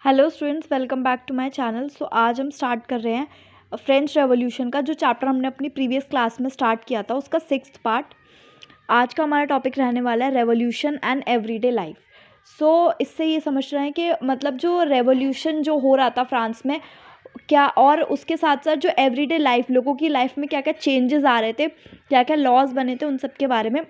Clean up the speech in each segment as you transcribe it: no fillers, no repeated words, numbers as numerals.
Hello students, welcome back to my channel. So आज हम start कर रहे हैं फ्रेंच रेवोल्यूशन का, जो चैप्टर हमने अपनी प्रीवियस क्लास में स्टार्ट किया था उसका 6th पार्ट। आज का हमारा टॉपिक रहने वाला है रेवोल्यूशन एंड एवरीडे लाइफ। सो इससे ये समझ रहे हैं कि मतलब जो रेवोल्यूशन जो हो रहा था फ्रांस में क्या, और उसके साथ साथ जो एवरीडे लाइफ, लोगों की लाइफ में क्या क्या चेंजेस आ रहे थे, क्या क्या लॉज बने थे, उन सब के बारे में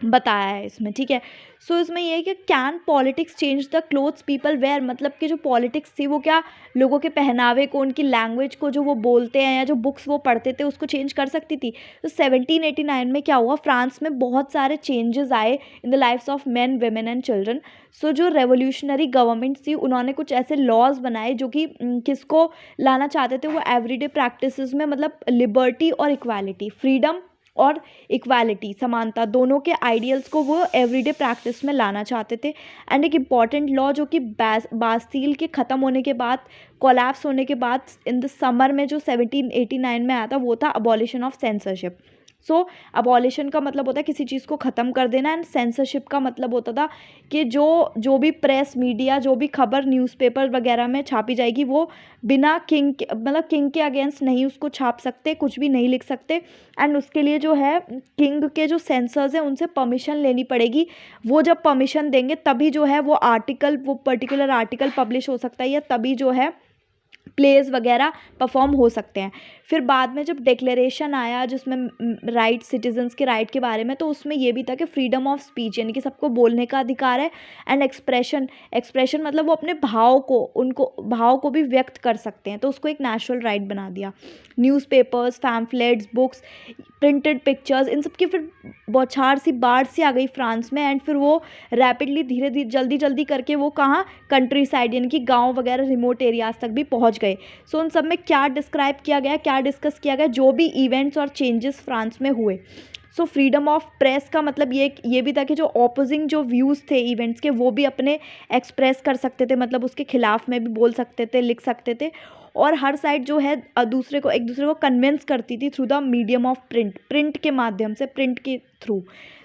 बताया है इसमें। ठीक है। सो इसमें ये है कि can politics change the clothes people wear, मतलब कि जो पॉलिटिक्स थी वो क्या लोगों के पहनावे को, उनकी लैंग्वेज को, जो वो बोलते हैं या जो बुक्स वो पढ़ते थे उसको चेंज कर सकती थी। तो 1789 में क्या हुआ, फ्रांस में बहुत सारे चेंजेस आए in the lifes of men women and children. So जो रेवोल्यूशनरी गवर्नमेंट थी उन्होंने कुछ ऐसे लॉज बनाए जो कि किसको लाना चाहते थे, वो एवरीडे प्रैक्टिसेस में, मतलब लिबर्टी और इक्वालिटी, फ्रीडम और इक्वालिटी, समानता, दोनों के आइडियल्स को वो एवरीडे प्रैक्टिस में लाना चाहते थे। एंड एक इम्पॉर्टेंट लॉ जो कि बास्टील के ख़त्म होने के बाद, कोलैप्स होने के बाद इन द समर में जो 1789 में आया था, वो था abolition of censorship. So abolition का मतलब होता है किसी चीज़ को ख़त्म कर देना, एंड सेंसरशिप का मतलब होता था कि जो जो भी प्रेस मीडिया, जो भी खबर न्यूज़पेपर वगैरह में छापी जाएगी वो बिना किंग के, मतलब किंग के अगेंस्ट नहीं उसको छाप सकते, कुछ भी नहीं लिख सकते। एंड उसके लिए जो है किंग के जो सेंसर्स हैं उनसे परमिशन लेनी पड़ेगी। वो जब परमिशन देंगे तभी जो है वो आर्टिकल, वो पर्टिकुलर आर्टिकल पब्लिश हो सकता है, या तभी जो है प्लेज वगैरह परफॉर्म हो सकते हैं। फिर बाद में जब डिक्लेरेशन आया जिसमें राइट, सिटीजन्स के राइट के बारे में, तो उसमें ये भी था कि फ्रीडम ऑफ स्पीच, यानी कि सबको बोलने का अधिकार है। एंड एक्सप्रेशन, एक्सप्रेशन मतलब वो अपने भाव को, उनको भाव को भी व्यक्त कर सकते हैं, तो उसको एक नेचुरल राइट बना दिया। Newspapers, pamphlets, books, printed pictures, इन सब की फिर बौछार सी, बाढ़ सी आ गई फ्रांस में। एंड फिर वो रैपिडली, धीरे धीरे, जल्दी जल्दी करके वो कहाँ, कंट्री साइड यानी कि गांव वगैरह, रिमोट एरियाज तक भी पहुंच गए। सो उन सब में क्या डिस्क्राइब किया गया, क्या डिस्कस किया गया, जो भी इवेंट्स और चेंजेस फ्रांस में हुए। सो फ्रीडम ऑफ प्रेस का मतलब ये भी था कि जो ऑपोजिंग जो व्यूज़ थे इवेंट्स के, वो भी अपने एक्सप्रेस कर सकते थे, मतलब उसके खिलाफ में भी बोल सकते थे, लिख सकते थे। और हर साइड जो है एक दूसरे को कन्विंस करती थी through the medium of print, print के माध्यम से, प्रिंट के थ्रू।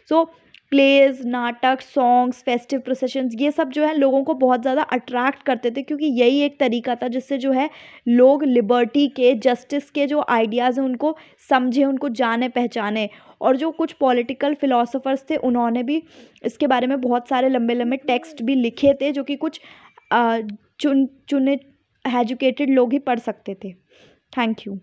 सो प्लेज, नाटक, सॉन्ग्स, फेस्टिव प्रोसेशंस, ये सब जो है लोगों को बहुत ज़्यादा अट्रैक्ट करते थे, क्योंकि यही एक तरीका था जिससे जो है लोग लिबर्टी के, जस्टिस के जो आइडियाज़ हैं उनको समझे, उनको जाने पहचाने। और जो कुछ पॉलिटिकल फिलोसोफर्स थे उन्होंने भी इसके बारे में बहुत सारे लंबे लंबे टेक्स्ट भी लिखे थे, जो कि कुछ चुने एजुकेटेड लोग ही पढ़ सकते थे। Thank you.